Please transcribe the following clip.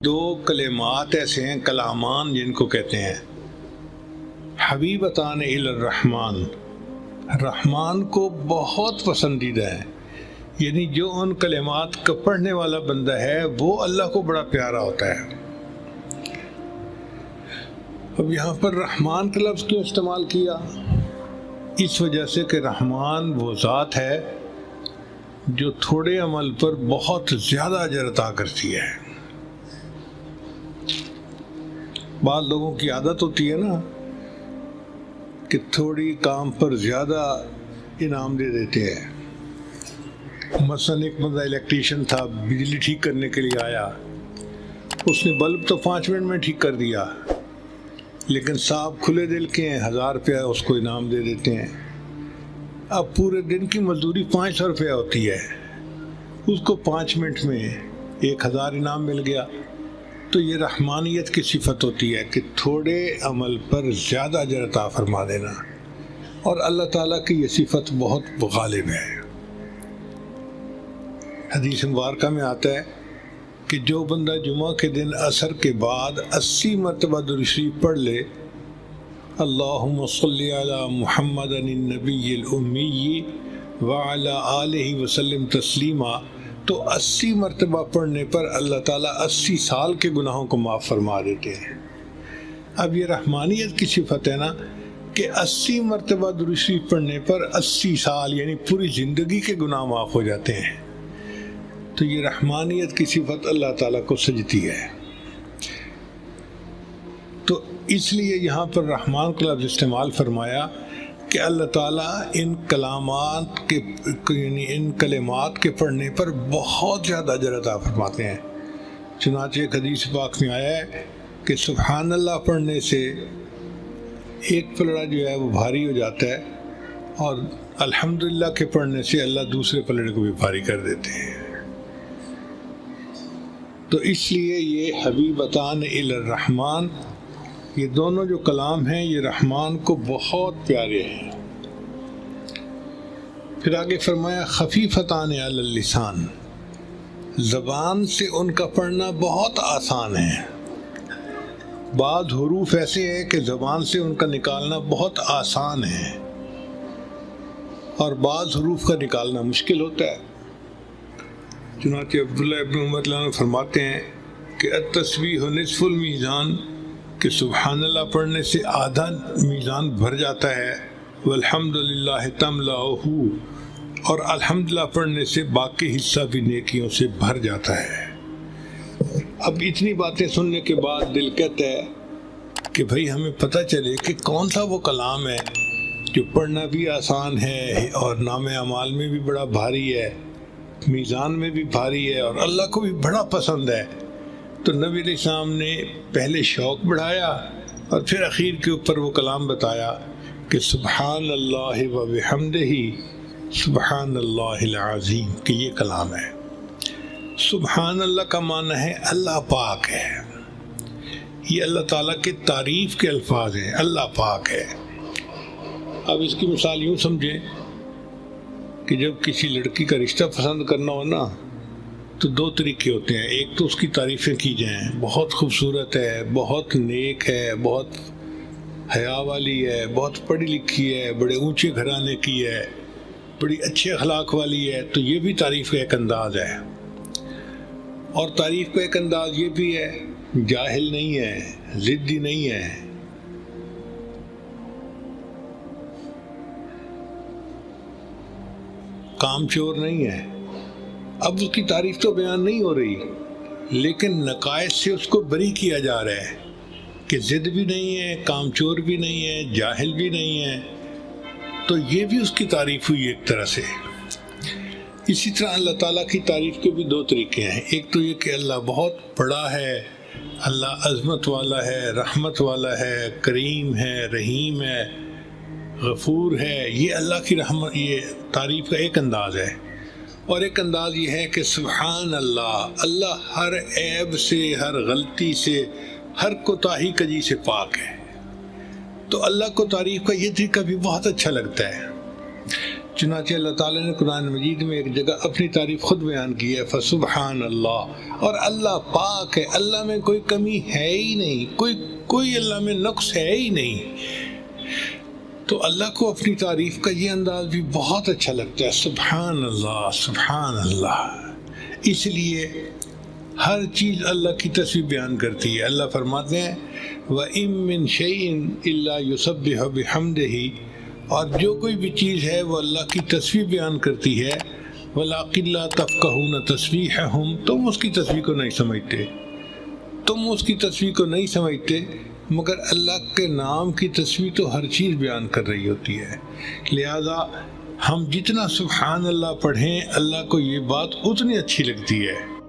دو کلمات ایسے ہیں، کلامان جن کو کہتے ہیں، حبیبتان الی الرحمن، رحمان کو بہت پسندیدہ ہیں، یعنی جو ان کلمات کا پڑھنے والا بندہ ہے وہ اللہ کو بڑا پیارا ہوتا ہے۔ اب یہاں پر رحمان کا لفظ کیوں استعمال کیا؟ اس وجہ سے کہ رحمان وہ ذات ہے جو تھوڑے عمل پر بہت زیادہ اجر عطا کرتی ہے۔ بعض لوگوں کی عادت ہوتی ہے نا کہ تھوڑی کام پر زیادہ انعام دے دیتے ہیں۔ مثلا ایک بندہ الیکٹریشین تھا، بجلی ٹھیک کرنے کے لیے آیا، اس نے بلب تو 5 منٹ میں ٹھیک کر دیا، لیکن صاحب کھلے دل کے ہیں، 1000 روپیہ اس کو انعام دے دیتے ہیں۔ اب پورے دن کی مزدوری 500 روپیہ ہوتی ہے، اس کو 5 منٹ میں 1000 انعام مل گیا۔ تو یہ رحمانیت کی صفت ہوتی ہے کہ تھوڑے عمل پر زیادہ اجر عطا فرما دینا، اور اللہ تعالیٰ کی یہ صفت بہت غالب ہے۔ حدیث مبارکہ میں آتا ہے کہ جو بندہ جمعہ کے دن عصر کے بعد 80 مرتبہ درود شریف پڑھ لے، اللہم صلی علی محمد النبی الامی وعلی آلہ وسلم تسلیما، تو 80 مرتبہ پڑھنے پر اللہ تعالیٰ 80 سال کے گناہوں کو معاف فرما دیتے ہیں۔ اب یہ رحمانیت کی صفت ہے نا کہ 80 مرتبہ درود شریف پڑھنے پر 80 سال یعنی پوری زندگی کے گناہ معاف ہو جاتے ہیں۔ تو یہ رحمانیت کی صفت اللہ تعالیٰ کو سجتی ہے۔ تو اس لیے یہاں پر رحمان کا لفظ استعمال فرمایا کہ اللہ تعالیٰ ان کلامات کے یعنی ان کلمات کے پڑھنے پر بہت زیادہ اجر عطا فرماتے ہیں۔ چنانچہ ایک حدیث پاک میں آیا ہے کہ سبحان اللہ پڑھنے سے ایک پلڑا جو ہے وہ بھاری ہو جاتا ہے، اور الحمدللہ کے پڑھنے سے اللہ دوسرے پلڑے کو بھی بھاری کر دیتے ہیں۔ تو اس لیے یہ حبیبتان الی الرحمن، یہ دونوں جو کلام ہیں یہ رحمان کو بہت پیارے ہیں۔ پھر آگے فرمایا خفیفتان علی اللسان، زبان سے ان کا پڑھنا بہت آسان ہے۔ بعض حروف ایسے ہیں کہ زبان سے ان کا نکالنا بہت آسان ہے، اور بعض حروف کا نکالنا مشکل ہوتا ہے۔ چنانچہ عبداللہ ابن عمر رضی اللہ عنہ فرماتے ہیں کہ التسبیح نصف المیزان، کہ سبحان اللہ پڑھنے سے آدھا میزان بھر جاتا ہے، والحمدللہ تملأہ، اور الحمدللہ پڑھنے سے باقی حصہ بھی نیکیوں سے بھر جاتا ہے۔ اب اتنی باتیں سننے کے بعد دل کہتا ہے کہ بھئی ہمیں پتہ چلے کہ کون سا وہ کلام ہے جو پڑھنا بھی آسان ہے اور نام اعمال میں بھی بڑا بھاری ہے، میزان میں بھی بھاری ہے، اور اللہ کو بھی بڑا پسند ہے۔ تو نبی علیہ السلام نے پہلے شوق بڑھایا اور پھر اخیر کے اوپر وہ کلام بتایا کہ سبحان اللہ و بحمدہ سبحان اللہ العظیم، کہ یہ کلام ہے۔ سبحان اللہ کا معنی ہے اللہ پاک ہے، یہ اللہ تعالیٰ کے تعریف کے الفاظ ہیں، اللہ پاک ہے۔ اب اس کی مثال یوں سمجھیں کہ جب کسی لڑکی کا رشتہ پسند کرنا ہو نا تو 2 طریقے ہوتے ہیں۔ ایک تو اس کی تعریفیں کی جائیں، بہت خوبصورت ہے، بہت نیک ہے، بہت حیا والی ہے، بہت پڑھی لکھی ہے، بڑے اونچے گھرانے کی ہے، بڑی اچھے اخلاق والی ہے، تو یہ بھی تعریف کا ایک انداز ہے۔ اور تعریف کا ایک انداز یہ بھی ہے جاہل نہیں ہے، ضدی نہیں ہے، کام چور نہیں ہے۔ اب اس کی تعریف تو بیان نہیں ہو رہی، لیکن نقائص سے اس کو بری کیا جا رہا ہے کہ ضد بھی نہیں ہے، کام چور بھی نہیں ہے، جاہل بھی نہیں ہے، تو یہ بھی اس کی تعریف ہوئی ایک طرح سے۔ اسی طرح اللہ تعالیٰ کی تعریف کے بھی 2 طریقے ہیں۔ ایک تو یہ کہ اللہ بہت بڑا ہے، اللہ عظمت والا ہے، رحمت والا ہے، کریم ہے، رحیم ہے، غفور ہے، یہ اللہ کی رحمت، یہ تعریف کا ایک انداز ہے۔ اور ایک انداز یہ ہے کہ سبحان اللہ، اللہ ہر عیب سے، ہر غلطی سے، ہر کوتاہی کجی سے پاک ہے۔ تو اللہ کو تعریف کا یہ طریقہ بھی بہت اچھا لگتا ہے۔ چنانچہ اللہ تعالیٰ نے قرآن مجید میں ایک جگہ اپنی تعریف خود بیان کی ہے، فسبحان اللہ، اور اللہ پاک ہے، اللہ میں کوئی کمی ہے ہی نہیں، کوئی اللہ میں نقص ہے ہی نہیں۔ تو اللہ کو اپنی تعریف کا یہ انداز بھی بہت اچھا لگتا ہے، سبحان اللہ سبحان اللہ۔ اس لیے ہر چیز اللہ کی تسبیح بیان کرتی ہے۔ اللہ فرماتے ہیں وَإِن مِّن شَيْءٍ إِلَّا يُسَبِّحُ بِحَمْدِهِ، اور جو کوئی بھی چیز ہے وہ اللہ کی تسبیح بیان کرتی ہے، وَلَٰكِن لَّا تَفْقَهُونَ تَسْبِيحَهُمْ، تم اس کی تسبیح کو نہیں سمجھتے، تم اس کی تسبیح کو نہیں سمجھتے، مگر اللہ کے نام کی تسبیح تو ہر چیز بیان کر رہی ہوتی ہے۔ لہذا ہم جتنا سبحان اللہ پڑھیں اللہ کو یہ بات اتنی اچھی لگتی ہے۔